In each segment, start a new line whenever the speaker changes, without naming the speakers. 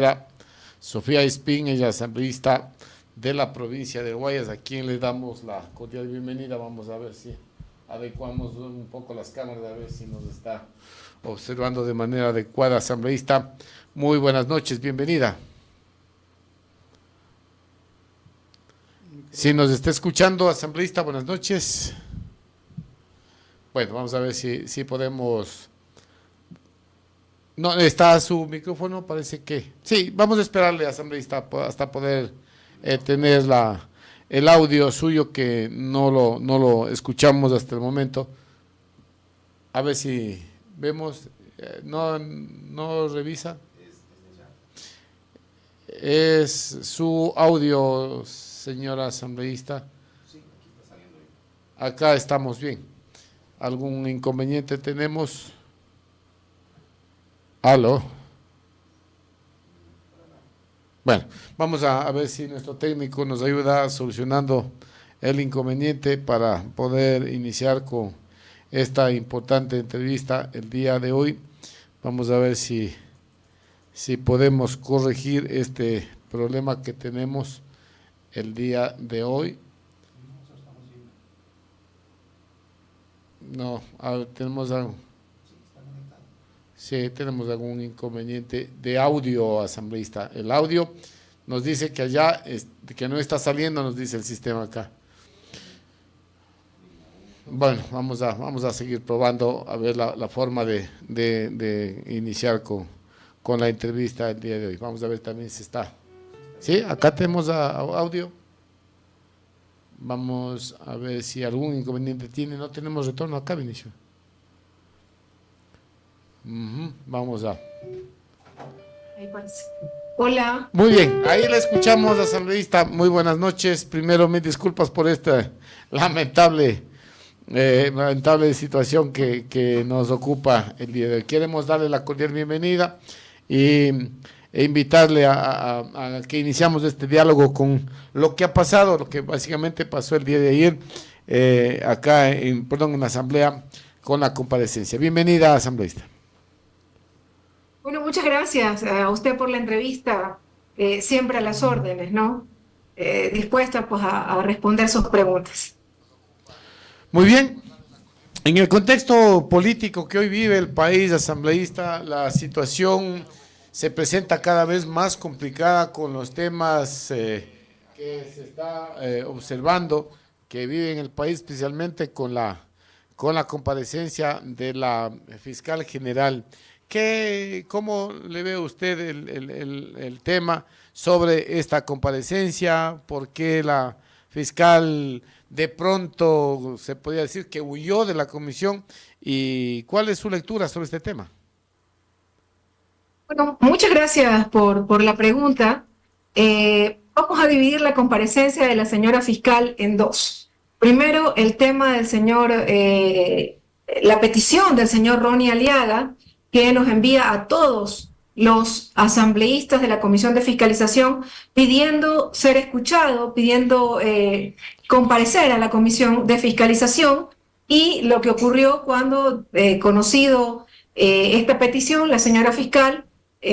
Era Sofía Espín, ella es asambleísta de la provincia de Guayas, a quien le damos la cordial bienvenida. Vamos a ver si adecuamos un poco las cámaras, a ver si nos está observando de manera adecuada. Asambleísta, muy buenas noches, bienvenida. Si nos está escuchando, asambleísta, buenas noches. Bueno, vamos a ver si podemos... No, está su micrófono, parece que... Sí, vamos a esperarle, asambleísta, hasta poder tener el audio suyo, que no lo escuchamos hasta el momento. A ver si vemos... no revisa. Es su audio, señora asambleísta. Acá estamos bien. ¿Algún inconveniente tenemos? ¿Aló? Bueno, vamos a ver si nuestro técnico nos ayuda solucionando el inconveniente para poder iniciar con esta importante entrevista el día de hoy. Vamos a ver si podemos corregir este problema que tenemos el día de hoy. No, tenemos algo. Sí, tenemos algún inconveniente de audio, asambleísta. El audio nos dice que allá, que no está saliendo, nos dice el sistema acá. Bueno, vamos a seguir probando a ver la forma de iniciar con la entrevista el día de hoy. Vamos a ver también si está. Sí, acá tenemos audio. Vamos a ver si algún inconveniente tiene. No tenemos retorno acá, Vinicio. Vamos a...
Hola.
Muy bien, ahí la escuchamos, asambleísta. Muy buenas noches. Primero, mil disculpas por esta lamentable situación que nos ocupa el día de hoy. Queremos darle la cordial bienvenida e invitarle a que iniciamos este diálogo con lo que ha pasado, lo que básicamente pasó el día de ayer acá en la asamblea con la comparecencia. Bienvenida, asambleísta.
Bueno, muchas gracias a usted por la entrevista, siempre a las órdenes, ¿no? Dispuesta pues a responder sus preguntas.
Muy bien. En el contexto político que hoy vive el país, asambleísta, la situación se presenta cada vez más complicada con los temas que se está observando, que vive en el país, especialmente con la comparecencia de la fiscal general. ¿Cómo le ve usted el tema sobre esta comparecencia? ¿Por qué la fiscal de pronto se podría decir que huyó de la comisión? ¿Y cuál es su lectura sobre este tema?
Bueno, muchas gracias por la pregunta. Vamos a dividir la comparecencia de la señora fiscal en dos. Primero, el tema del señor, la petición del señor Ronnie Aliaga, que nos envía a todos los asambleístas de la Comisión de Fiscalización pidiendo ser escuchado, pidiendo comparecer a la Comisión de Fiscalización, y lo que ocurrió cuando, conocido esta petición, la señora fiscal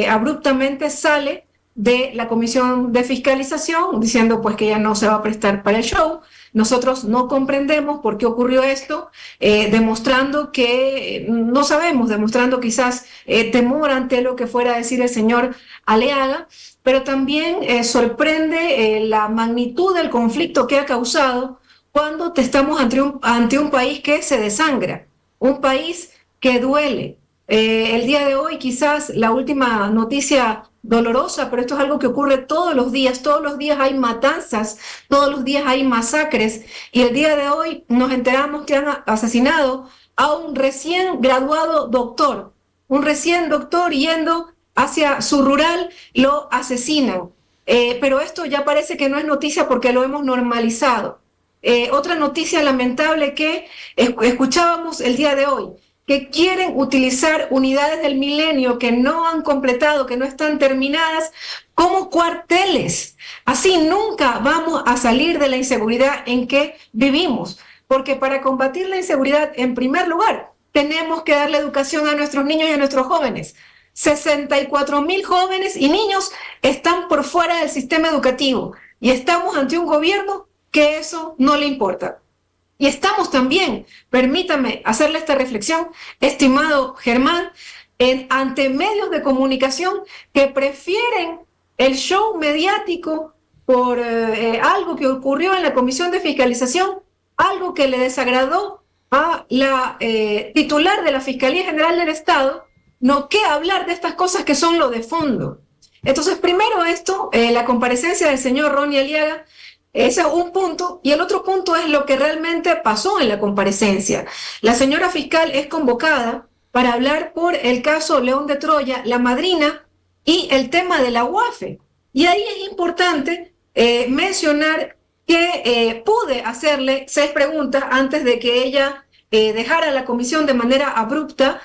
abruptamente sale de la Comisión de Fiscalización diciendo pues que ella no se va a prestar para el show. Nosotros no comprendemos por qué ocurrió esto, demostrando que no sabemos, demostrando quizás temor ante lo que fuera a decir el señor Aliaga, pero también sorprende la magnitud del conflicto que ha causado cuando estamos ante un país que se desangra, un país que duele. El día de hoy quizás la última noticia dolorosa, pero esto es algo que ocurre todos los días hay matanzas, todos los días hay masacres, y el día de hoy nos enteramos que han asesinado a un recién graduado doctor, un recién doctor yendo hacia su rural, lo asesinan. Pero esto ya parece que no es noticia porque lo hemos normalizado. Otra noticia lamentable que escuchábamos el día de hoy, que quieren utilizar unidades del milenio que no han completado, que no están terminadas, como cuarteles. Así nunca vamos a salir de la inseguridad en que vivimos, porque para combatir la inseguridad, en primer lugar, tenemos que darle educación a nuestros niños y a nuestros jóvenes. 64.000 jóvenes y niños están por fuera del sistema educativo y estamos ante un gobierno que eso no le importa. Y estamos también, permítame hacerle esta reflexión, estimado Germán, ante medios de comunicación que prefieren el show mediático por algo que ocurrió en la Comisión de Fiscalización, algo que le desagradó a la titular de la Fiscalía General del Estado, no que hablar de estas cosas que son lo de fondo. Entonces, primero esto, la comparecencia del señor Ronnie Aliaga, ese es un punto, y el otro punto es lo que realmente pasó en la comparecencia. La señora fiscal es convocada para hablar por el caso León de Troya, la madrina y el tema de la UAFE. Y ahí es importante mencionar que pude hacerle 6 preguntas antes de que ella dejara la comisión de manera abrupta.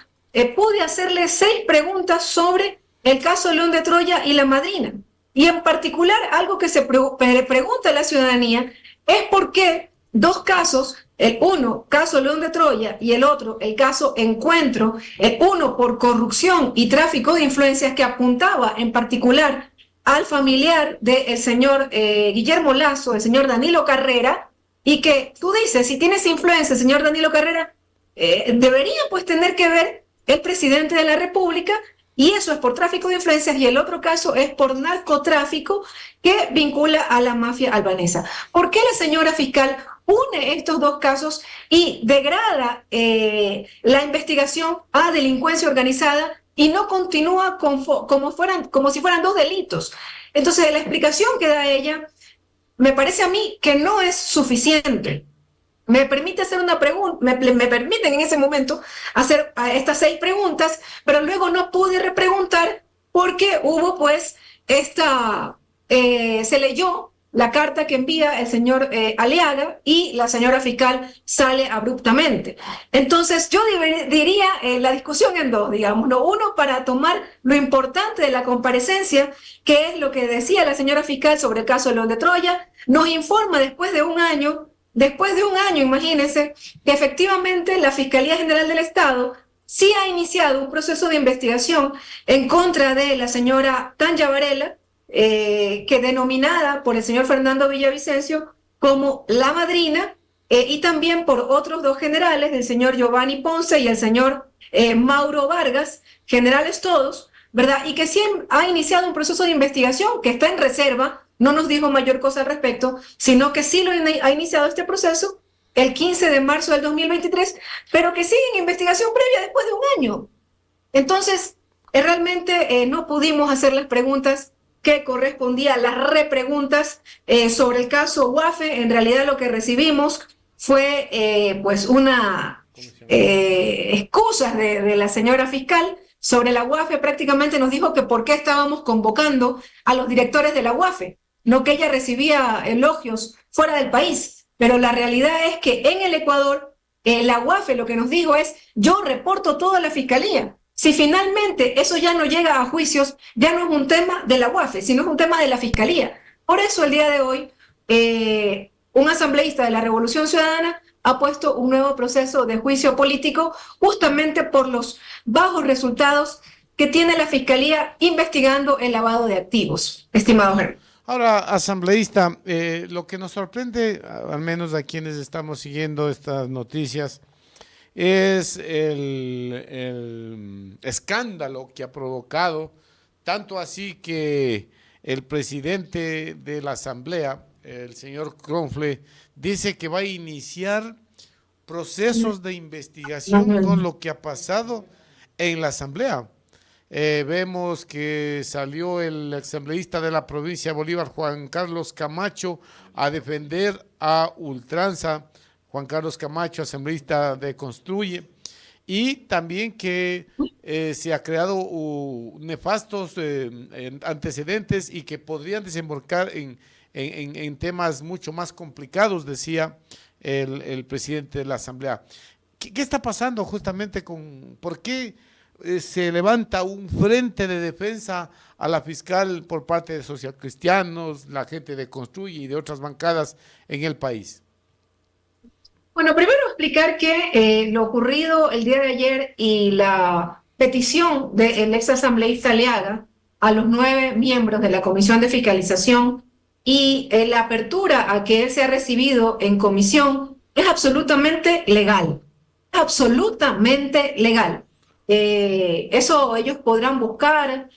Pude hacerle 6 preguntas sobre el caso León de Troya y la madrina. Y en particular, algo que se pregunta a la ciudadanía es por qué 2 casos, el uno, caso León de Troya, y el otro, el caso Encuentro, el uno por corrupción y tráfico de influencias que apuntaba en particular al familiar del señor Guillermo Lazo, el señor Danilo Carrera, y que tú dices, si tienes influencia, señor Danilo Carrera, debería pues tener que ver el presidente de la República, y eso es por tráfico de influencias, y el otro caso es por narcotráfico que vincula a la mafia albanesa. ¿Por qué la señora fiscal une estos 2 casos y degrada la investigación a delincuencia organizada y no continúa como si fueran 2 delitos? Entonces, la explicación que da ella me parece a mí que no es suficiente. Me permite hacer una pregunta, me permiten en ese momento hacer estas 6 preguntas, pero luego no pude repreguntar porque hubo pues se leyó la carta que envía el señor Aliaga y la señora fiscal sale abruptamente. Entonces yo diría la discusión en 2, digamos, ¿no? Uno, para tomar lo importante de la comparecencia, que es lo que decía la señora fiscal sobre el caso de León de Troya, nos informa después de un año, imagínense, que efectivamente la Fiscalía General del Estado sí ha iniciado un proceso de investigación en contra de la señora Tanya Varela, que denominada por el señor Fernando Villavicencio como la madrina, y también por otros 2 generales, el señor Giovanni Ponce y el señor Mauro Vargas, generales todos, ¿verdad? Y que sí ha iniciado un proceso de investigación que está en reserva. No nos dijo mayor cosa al respecto, sino que sí ha iniciado este proceso el 15 de marzo del 2023, pero que sigue en investigación previa después de un año. Entonces, realmente no pudimos hacer las preguntas que correspondían, las repreguntas sobre el caso UAFE. En realidad lo que recibimos fue pues una excusas de la señora fiscal. Sobre la UAFE prácticamente nos dijo que por qué estábamos convocando a los directores de la UAFE, no que ella recibía elogios fuera del país, pero la realidad es que en el Ecuador la UAFE lo que nos dijo es: yo reporto todo a la fiscalía. Si finalmente eso ya no llega a juicios, ya no es un tema de la UAFE, sino es un tema de la fiscalía. Por eso el día de hoy un asambleísta de la Revolución Ciudadana ha puesto un nuevo proceso de juicio político justamente por los bajos resultados que tiene la Fiscalía investigando el lavado de activos, estimado Germán.
Ahora, asambleísta, lo que nos sorprende, al menos a quienes estamos siguiendo estas noticias, es el escándalo que ha provocado, tanto así que el presidente de la Asamblea, el señor Kronfle, dice que va a iniciar procesos de investigación con lo que ha pasado en la Asamblea. Vemos que salió el asambleísta de la provincia de Bolívar, Juan Carlos Camacho, a defender a ultranza. Juan Carlos Camacho, asambleísta de Construye, y también que se ha creado nefastos antecedentes y que podrían desembocar en temas mucho más complicados, decía el presidente de la Asamblea. ¿Qué está pasando justamente por qué se levanta un frente de defensa a la fiscal por parte de socialcristianos, la gente de Construye y de otras bancadas en el país?
Bueno, primero explicar que lo ocurrido el día de ayer y la petición del ex asambleísta Aliaga a los 9 miembros de la Comisión de Fiscalización y la apertura a que él sea recibido en comisión es absolutamente legal, absolutamente legal. Eso ellos podrán buscar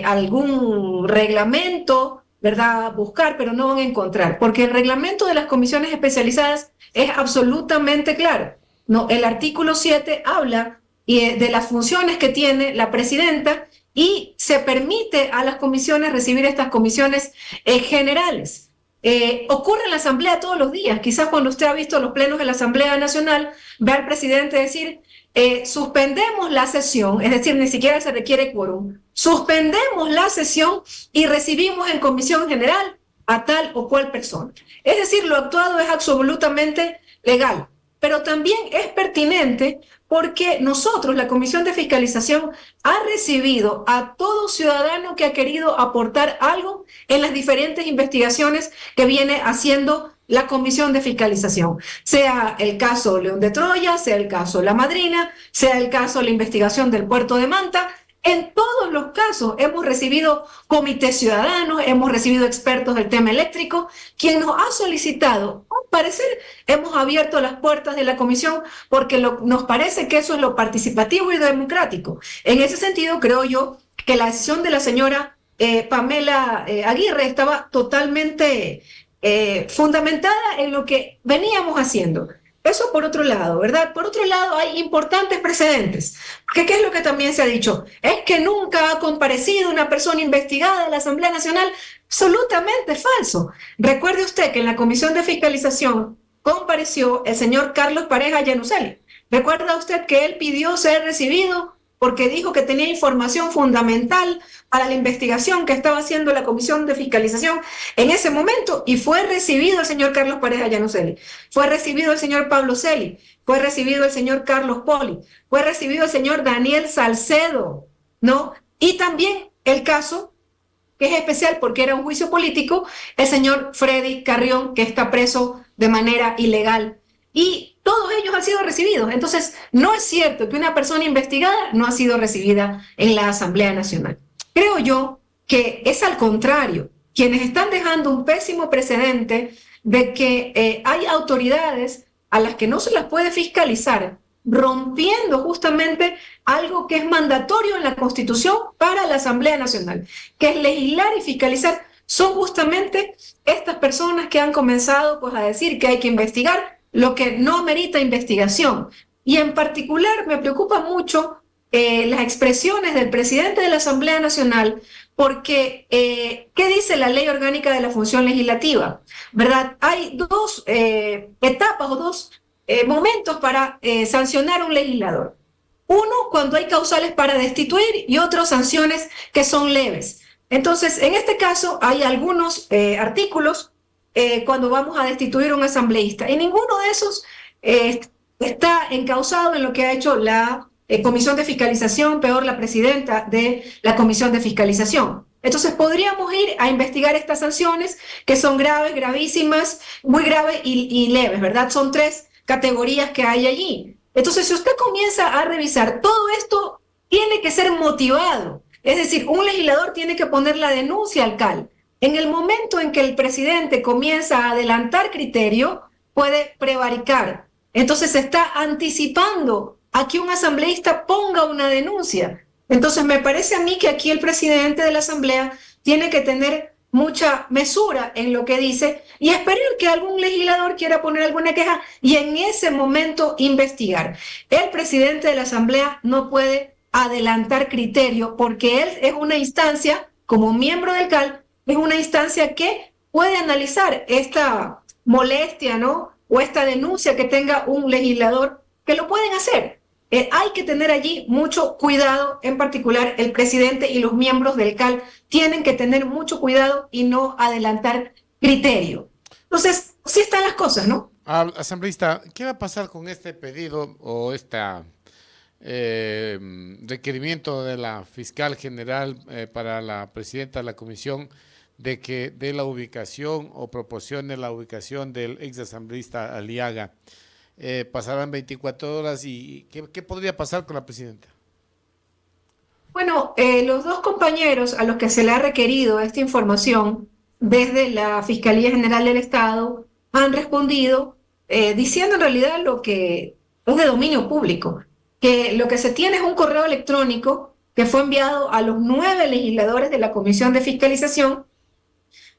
algún reglamento, ¿verdad? Buscar, pero no van a encontrar, porque el reglamento de las comisiones especializadas es absolutamente claro. No, el artículo 7 habla de las funciones que tiene la presidenta y se permite a las comisiones recibir estas comisiones generales. Ocurre en la Asamblea todos los días. Quizás cuando usted ha visto los plenos de la Asamblea Nacional, ve al presidente decir, suspendemos la sesión, es decir, ni siquiera se requiere quórum, suspendemos la sesión y recibimos en comisión general a tal o cual persona. Es decir, lo actuado es absolutamente legal, pero también es pertinente porque nosotros, la Comisión de Fiscalización, ha recibido a todo ciudadano que ha querido aportar algo en las diferentes investigaciones que viene haciendo la Comisión de Fiscalización, sea el caso León de Troya, sea el caso La Madrina, sea el caso la investigación del puerto de Manta. En todos los casos hemos recibido comités ciudadanos, hemos recibido expertos del tema eléctrico, quien nos ha solicitado, al parecer, hemos abierto las puertas de la comisión porque nos parece que eso es lo participativo y democrático. En ese sentido, creo yo que la decisión de la señora Pamela Aguirre estaba totalmente fundamentada en lo que veníamos haciendo. Eso por otro lado, ¿verdad? Por otro lado, hay importantes precedentes. Porque ¿qué es lo que también se ha dicho? Es que nunca ha comparecido una persona investigada a la Asamblea Nacional. Absolutamente falso. Recuerde usted que en la Comisión de Fiscalización compareció el señor Carlos Pareja Yanuseli. ¿Recuerda usted que él pidió ser recibido porque dijo que tenía información fundamental para la investigación que estaba haciendo la Comisión de Fiscalización en ese momento? Y fue recibido el señor Carlos Pareja Yanuseli, fue recibido el señor Pablo Celi, fue recibido el señor Carlos Poli, fue recibido el señor Daniel Salcedo, ¿no? Y también el caso, que es especial porque era un juicio político, el señor Freddy Carrión, que está preso de manera ilegal. Y todos ellos han sido recibidos. Entonces, no es cierto que una persona investigada no ha sido recibida en la Asamblea Nacional. Creo yo que es al contrario. Quienes están dejando un pésimo precedente de que hay autoridades a las que no se las puede fiscalizar, rompiendo justamente algo que es mandatorio en la Constitución para la Asamblea Nacional, que es legislar y fiscalizar. Son justamente estas personas que han comenzado pues, a decir que hay que investigar lo que no amerita investigación. Y en particular me preocupa mucho las expresiones del presidente de la Asamblea Nacional, porque ¿qué dice la Ley Orgánica de la Función Legislativa? ¿Verdad? Hay dos etapas o dos momentos para sancionar a un legislador. Uno, cuando hay causales para destituir y otros, sanciones que son leves. Entonces, en este caso, hay algunos artículos cuando vamos a destituir a un asambleísta. Y ninguno de esos está encausado en lo que ha hecho la Comisión de Fiscalización, peor la presidenta de la Comisión de Fiscalización. Entonces podríamos ir a investigar estas sanciones que son graves, gravísimas, muy graves y leves, ¿verdad? Son tres categorías que hay allí. Entonces, si usted comienza a revisar, todo esto tiene que ser motivado. Es decir, un legislador tiene que poner la denuncia al CAL. En el momento en que el presidente comienza a adelantar criterio, puede prevaricar. Entonces se está anticipando a que un asambleísta ponga una denuncia. Entonces me parece a mí que aquí el presidente de la Asamblea tiene que tener mucha mesura en lo que dice y esperar que algún legislador quiera poner alguna queja y en ese momento investigar. El presidente de la Asamblea no puede adelantar criterio porque él es una instancia, como miembro del CAL, es una instancia que puede analizar esta molestia, ¿no? O esta denuncia que tenga un legislador, que lo pueden hacer. Hay que tener allí mucho cuidado, en particular el presidente y los miembros del CAL tienen que tener mucho cuidado y no adelantar criterio. Entonces, sí están las cosas, ¿no?
Asambleísta, ¿qué va a pasar con este pedido o esta requerimiento de la fiscal general para la presidenta de la comisión de que dé la ubicación o proporcione la ubicación del ex asambleísta Aliaga? Pasarán 24 horas y ¿qué podría pasar con la presidenta?
Bueno, los dos compañeros a los que se le ha requerido esta información desde la Fiscalía General del Estado han respondido diciendo en realidad lo que es de dominio público, que lo que se tiene es un correo electrónico que fue enviado a los 9 legisladores de la Comisión de Fiscalización,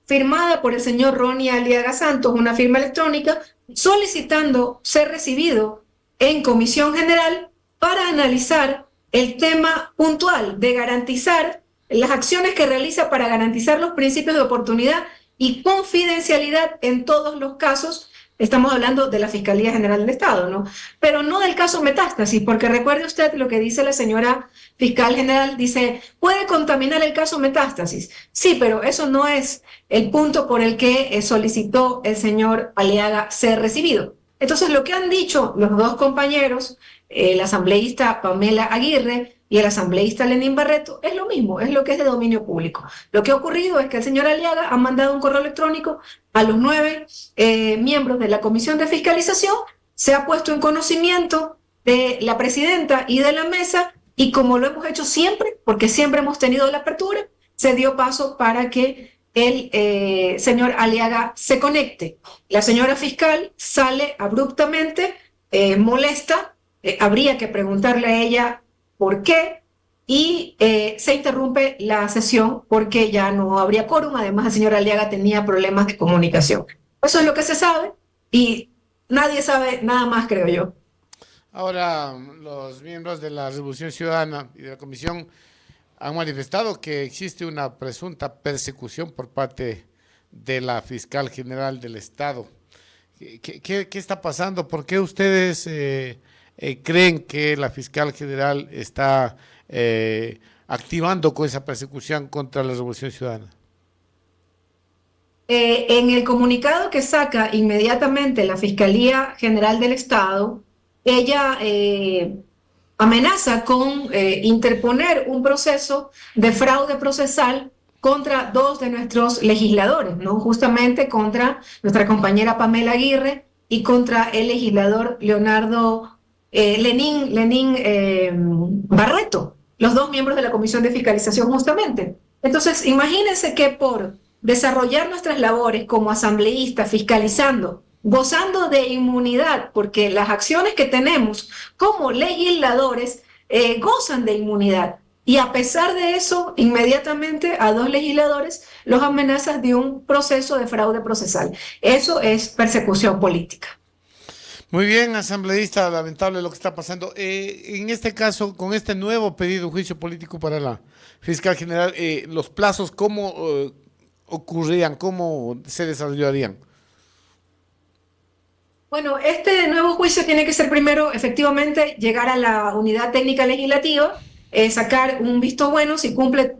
firmada por el señor Ronnie Aliaga Santos, una firma electrónica, solicitando ser recibido en Comisión General para analizar el tema puntual de garantizar las acciones que realiza para garantizar los principios de oportunidad y confidencialidad en todos los casos. Estamos hablando de la Fiscalía General del Estado, ¿no? Pero no del caso Metástasis, porque recuerde usted lo que dice la señora fiscal general, dice, puede contaminar el caso Metástasis. Sí, pero eso no es el punto por el que solicitó el señor Aliaga ser recibido. Entonces, lo que han dicho los dos compañeros, el asambleísta Pamela Aguirre y el asambleísta Lenín Barreto, es lo mismo, es lo que es de dominio público. Lo que ha ocurrido es que el señor Aliaga ha mandado un correo electrónico a los 9 miembros de la Comisión de Fiscalización, se ha puesto en conocimiento de la presidenta y de la mesa, y como lo hemos hecho siempre, porque siempre hemos tenido la apertura, se dio paso para que el señor Aliaga se conecte. La señora fiscal sale abruptamente, molesta, habría que preguntarle a ella por qué, y se interrumpe la sesión porque ya no habría quórum. Además, el señor Aliaga tenía problemas de comunicación. Eso es lo que se sabe y nadie sabe nada más, creo yo.
Ahora, los miembros de la Revolución Ciudadana y de la Comisión han manifestado que existe una presunta persecución por parte de la fiscal general del Estado. ¿Qué está pasando? ¿Por qué ustedes creen que la fiscal general está activando con esa persecución contra la Revolución Ciudadana?
En el comunicado que saca inmediatamente la Fiscalía General del Estado, ella amenaza con interponer un proceso de fraude procesal contra 2 de nuestros legisladores, ¿no? Justamente contra nuestra compañera Pamela Aguirre y contra el legislador Leonardo Lenín Barreto, los 2 miembros de la Comisión de Fiscalización justamente. Entonces, imagínense que por desarrollar nuestras labores como asambleístas, fiscalizando, gozando de inmunidad, porque las acciones que tenemos como legisladores gozan de inmunidad. Y a pesar de eso, inmediatamente a 2 legisladores los amenazas de un proceso de fraude procesal. Eso es persecución política.
Muy bien, asambleísta, lamentable lo que está pasando. En este caso, con este nuevo pedido de juicio político para la fiscal general, los plazos, ¿cómo ocurrían? ¿Cómo se desarrollarían?
Bueno, este nuevo juicio tiene que ser primero, efectivamente, llegar a la unidad técnica legislativa, sacar un visto bueno si cumple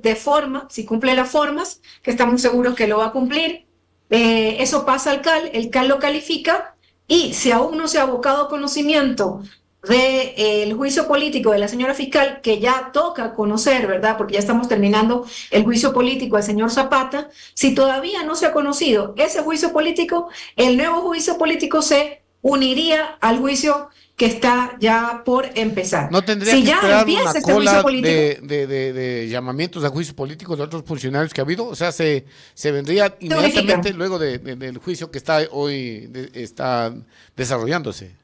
si cumple las formas, que estamos seguros que lo va a cumplir. Eso pasa al CAL, el CAL lo califica, y si aún no se ha abocado conocimiento del juicio político de la señora fiscal, que ya toca conocer, ¿verdad? Porque ya estamos terminando el juicio político del señor Zapata. Si todavía no se ha conocido ese juicio político, el nuevo juicio político se uniría al juicio que está ya por empezar.
¿No tendría
Si
que
ya
esperar
empieza
una
este juicio
cola
político,
de llamamientos a juicio político de otros funcionarios que ha habido? O sea, se vendría
se unifica.
inmediatamente luego del juicio que está hoy está desarrollándose.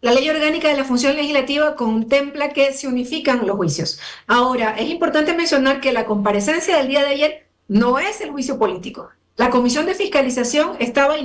La ley orgánica de la función legislativa contempla que se unifican los juicios. Ahora, es importante mencionar que la comparecencia del día de ayer no es el juicio político. La Comisión de Fiscalización estaba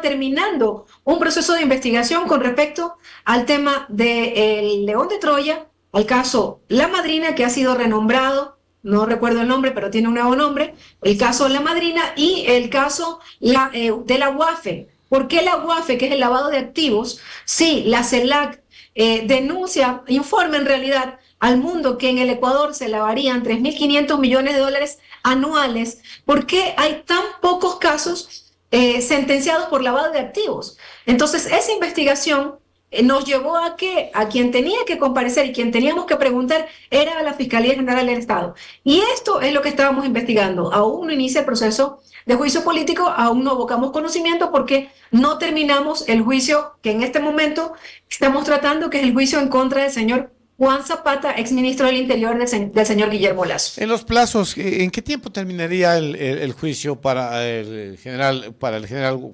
terminando un proceso de investigación con respecto al tema del León de Troya, al caso La Madrina, que ha sido renombrado, no recuerdo el nombre, pero tiene un nuevo nombre, el caso La Madrina y el caso de la UAFE. ¿Por qué la UAFE, que es el lavado de activos? Sí, la CELAC denuncia, informa en realidad al mundo que en el Ecuador se lavarían 3.500 millones de dólares anuales. ¿Por qué hay tan pocos casos sentenciados por lavado de activos? Entonces, esa investigación nos llevó a que a quien tenía que comparecer y quien teníamos que preguntar era a la Fiscalía General del Estado. Y esto es lo que estábamos investigando. Aún no inicia el proceso de juicio político, aún no abocamos conocimiento porque no terminamos el juicio que en este momento estamos tratando, que es el juicio en contra del señor Juan Zapata, exministro del Interior del señor Guillermo Lasso.
En los plazos, ¿en qué tiempo terminaría el juicio para el general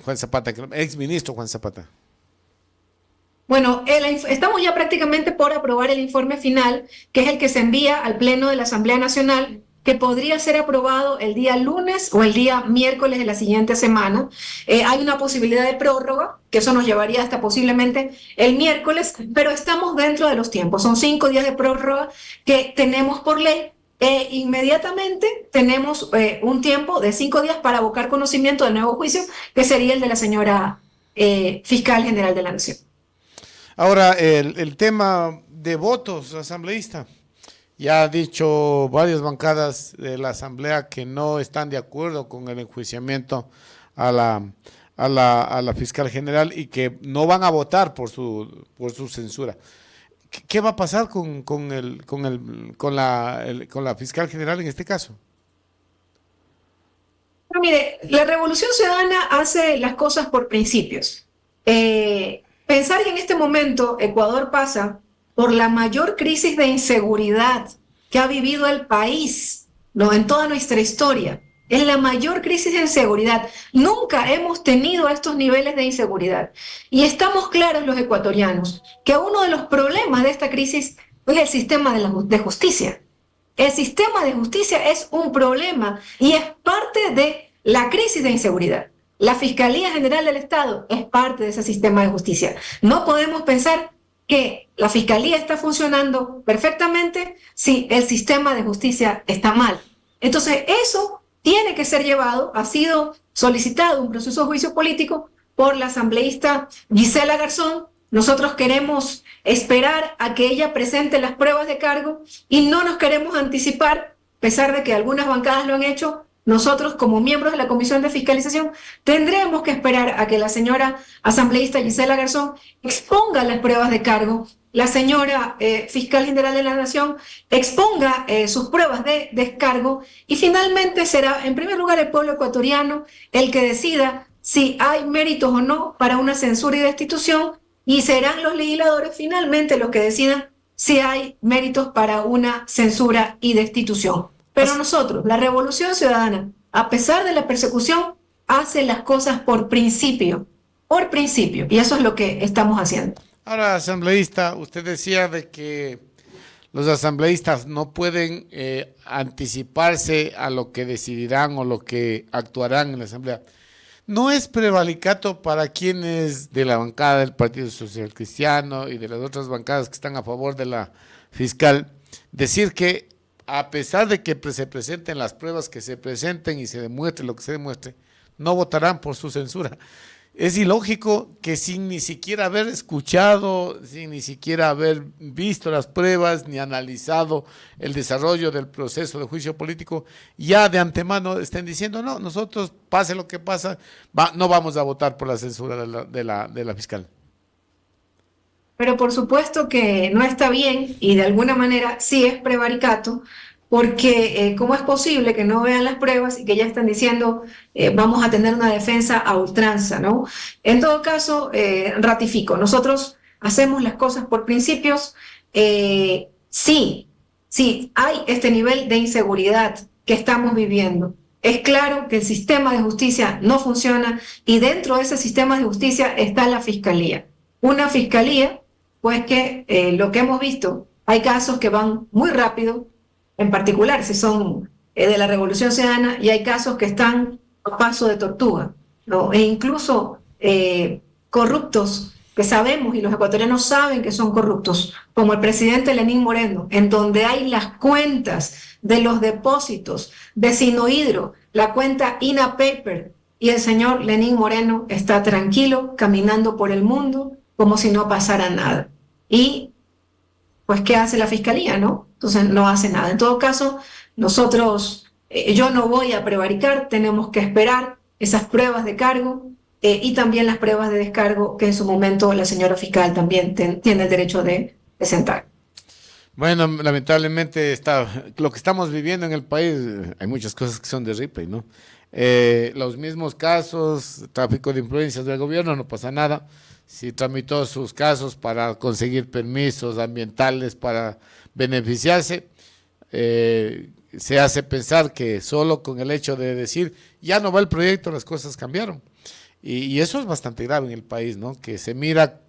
Juan Zapata, exministro Juan Zapata?
Bueno, estamos ya prácticamente por aprobar el informe final, que es el que se envía al Pleno de la Asamblea Nacional, que podría ser aprobado el día lunes o el día miércoles de la siguiente semana. Hay una posibilidad de prórroga, que eso nos llevaría hasta posiblemente el miércoles, pero estamos dentro de los tiempos. Son 5 días de prórroga que tenemos por ley. Inmediatamente tenemos un tiempo de 5 días para abocar conocimiento del nuevo juicio, que sería el de la señora fiscal general de la Nación.
Ahora, el tema de votos asambleísta. Ya ha dicho varias bancadas de la Asamblea que no están de acuerdo con el enjuiciamiento a la fiscal general y que no van a votar por su censura. ¿Qué va a pasar con la fiscal general en este caso?
Pero mire, la Revolución Ciudadana hace las cosas por principios. Pensar que en este momento Ecuador pasa por la mayor crisis de inseguridad que ha vivido el país, ¿no? En toda nuestra historia. Es la mayor crisis de inseguridad. Nunca hemos tenido estos niveles de inseguridad. Y estamos claros los ecuatorianos que uno de los problemas de esta crisis es el sistema de justicia. El sistema de justicia es un problema y es parte de la crisis de inseguridad. La Fiscalía General del Estado es parte de ese sistema de justicia. No podemos pensar que la Fiscalía está funcionando perfectamente si el sistema de justicia está mal. Entonces, eso tiene que ser llevado, ha sido solicitado un proceso de juicio político por la asambleísta Gisela Garzón. Nosotros queremos esperar a que ella presente las pruebas de cargo y no nos queremos anticipar, a pesar de que algunas bancadas lo han hecho. Nosotros, como miembros de la Comisión de Fiscalización, tendremos que esperar a que la señora asambleísta Gisela Garzón exponga las pruebas de cargo, la señora fiscal general de la Nación exponga sus pruebas de descargo y finalmente será, en primer lugar, el pueblo ecuatoriano el que decida si hay méritos o no para una censura y destitución y serán los legisladores finalmente los que decidan si hay méritos para una censura y destitución. Pero nosotros, la Revolución Ciudadana, a pesar de la persecución, hace las cosas por principio, y eso es lo que estamos haciendo.
Ahora, asambleísta, usted decía de que los asambleístas no pueden anticiparse a lo que decidirán o lo que actuarán en la asamblea. ¿No es prevaricato para quienes de la bancada del Partido Social Cristiano y de las otras bancadas que están a favor de la fiscal decir que a pesar de que se presenten las pruebas que se presenten y se demuestre lo que se demuestre, no votarán por su censura? Es ilógico que sin ni siquiera haber escuchado, sin ni siquiera haber visto las pruebas, ni analizado el desarrollo del proceso de juicio político, ya de antemano estén diciendo, no, nosotros, pase lo que pasa, no vamos a votar por la censura de la fiscal.
Pero por supuesto que no está bien y de alguna manera sí es prevaricato, porque ¿cómo es posible que no vean las pruebas y que ya están diciendo vamos a tener una defensa a ultranza, ¿no? En todo caso, ratifico, nosotros hacemos las cosas por principios. Sí, hay este nivel de inseguridad que estamos viviendo. Es claro que el sistema de justicia no funciona y dentro de ese sistema de justicia está la fiscalía. Una fiscalía, pues que lo que hemos visto, hay casos que van muy rápido, en particular si son de la Revolución Ciudadana, y hay casos que están a paso de tortuga, ¿no? E incluso corruptos que sabemos y los ecuatorianos saben que son corruptos, como el presidente Lenín Moreno, en donde hay las cuentas de los depósitos de Sinohidro, la cuenta INA Paper, y el señor Lenín Moreno está tranquilo, caminando por el mundo, como si no pasara nada. Y, pues, ¿qué hace la fiscalía, no? Entonces, no hace nada. En todo caso, nosotros, yo no voy a prevaricar, tenemos que esperar esas pruebas de cargo y también las pruebas de descargo que en su momento la señora fiscal también tiene el derecho de presentar.
Bueno, lamentablemente lo que estamos viviendo en el país, hay muchas cosas que son de Ripley, ¿no? Los mismos casos, tráfico de influencias del gobierno, no pasa nada. Si tramitó sus casos para conseguir permisos ambientales para beneficiarse, se hace pensar que solo con el hecho de decir ya no va el proyecto las cosas cambiaron. Y eso es bastante grave en el país, ¿no? Que se mida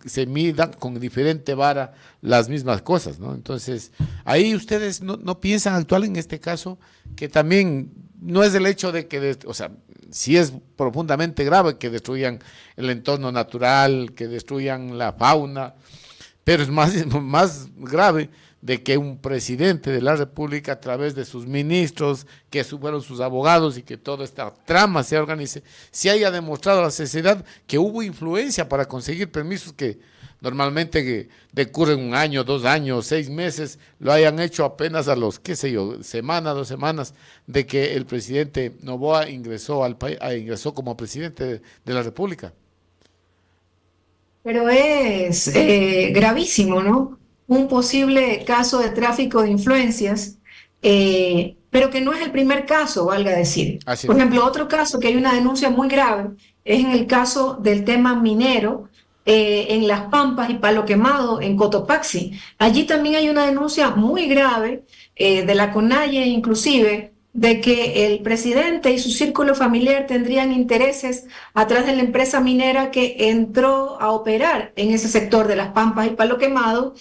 con diferente vara las mismas cosas, ¿no? Entonces, ahí ustedes no piensan actuar en este caso, que también no es el hecho de que, o sea, sí es profundamente grave que destruyan el entorno natural, que destruyan la fauna, pero es más grave de que un presidente de la República, a través de sus ministros, que fueron sus abogados y que toda esta trama se organice, se haya demostrado a la sociedad que hubo influencia para conseguir permisos que normalmente que decurren 1 año, 2 años, 6 meses, lo hayan hecho apenas a los, qué sé yo, semana, 2 semanas, de que el presidente Noboa ingresó al país, ingresó como presidente de la República.
Pero es gravísimo, ¿no? Un posible caso de tráfico de influencias, pero que no es el primer caso, valga decir.
Así
Por
es.
ejemplo, otro caso que hay una denuncia muy grave es en el caso del tema minero en Las Pampas y Palo Quemado, en Cotopaxi. Allí también hay una denuncia muy grave de la CONAIE inclusive, de que el presidente y su círculo familiar tendrían intereses atrás de la empresa minera que entró a operar en ese sector de Las Pampas y Palo Quemado,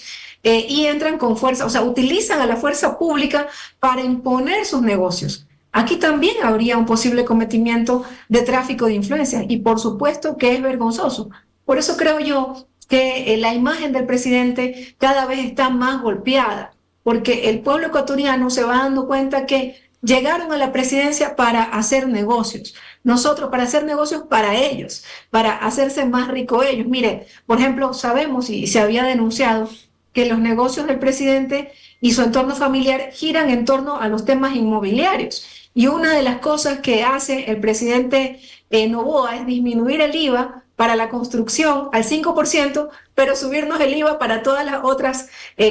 y entran con fuerza, o sea, utilizan a la fuerza pública para imponer sus negocios. Aquí también habría un posible cometimiento de tráfico de influencias y por supuesto que es vergonzoso. Por eso creo yo que la imagen del presidente cada vez está más golpeada, porque el pueblo ecuatoriano se va dando cuenta que llegaron a la presidencia para hacer negocios, nosotros para hacer negocios para ellos, para hacerse más ricos ellos. Mire, por ejemplo, sabemos y se había denunciado que los negocios del presidente y su entorno familiar giran en torno a los temas inmobiliarios. Y una de las cosas que hace el presidente Noboa es disminuir el IVA para la construcción al 5%, pero subirnos el IVA para todas las otras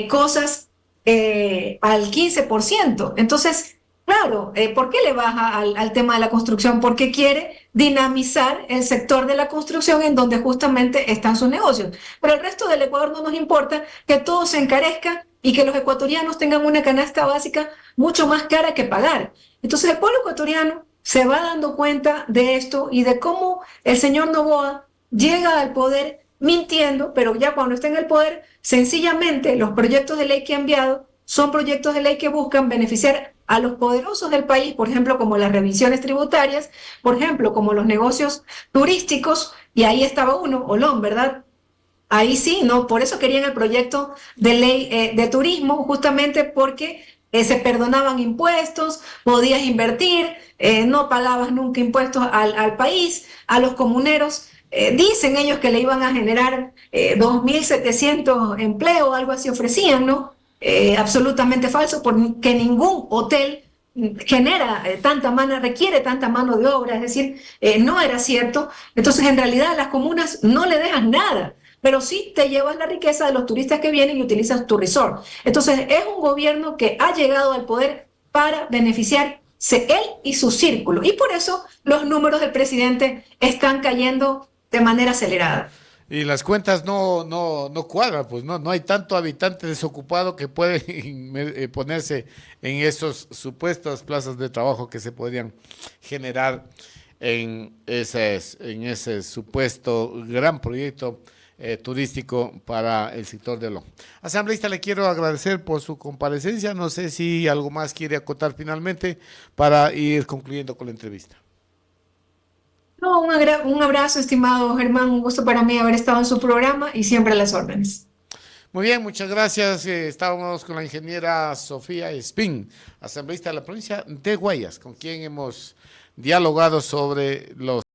cosas al 15%. Entonces, claro, ¿por qué le baja al tema de la construcción? Porque quiere dinamizar el sector de la construcción en donde justamente están sus negocios. Pero al resto del Ecuador no nos importa que todo se encarezca y que los ecuatorianos tengan una canasta básica mucho más cara que pagar. Entonces el pueblo ecuatoriano se va dando cuenta de esto y de cómo el señor Noboa llega al poder mintiendo, pero ya cuando está en el poder, sencillamente los proyectos de ley que ha enviado son proyectos de ley que buscan beneficiar a los poderosos del país, por ejemplo, como las revisiones tributarias, por ejemplo, como los negocios turísticos, y ahí estaba uno, Olón, ¿verdad? Ahí sí, ¿no? Por eso querían el proyecto de ley de turismo, justamente porque se perdonaban impuestos, podías invertir, no pagabas nunca impuestos al país, a los comuneros. Dicen ellos que le iban a generar 2.700 empleos, algo así ofrecían, ¿no? Absolutamente falso, porque ningún hotel genera tanta mano, requiere tanta mano de obra, es decir, no era cierto. Entonces, en realidad, a las comunas no le dejan nada, pero sí te llevas la riqueza de los turistas que vienen y utilizas tu resort. Entonces, es un gobierno que ha llegado al poder para beneficiarse él y su círculo. Y por eso los números del presidente están cayendo de manera acelerada.
Y las cuentas no cuadran, pues no hay tanto habitante desocupado que puede ponerse en esos supuestas plazas de trabajo que se podrían generar en ese supuesto gran proyecto turístico para el sector de Olón. Asambleísta, le quiero agradecer por su comparecencia. No sé si algo más quiere acotar finalmente para ir concluyendo con la entrevista.
No, un abrazo, estimado Germán, un gusto para mí haber estado en su programa y siempre a las órdenes.
Muy bien, muchas gracias. Estábamos con la ingeniera Sofía Espín, asambleísta de la provincia de Guayas, con quien hemos dialogado sobre los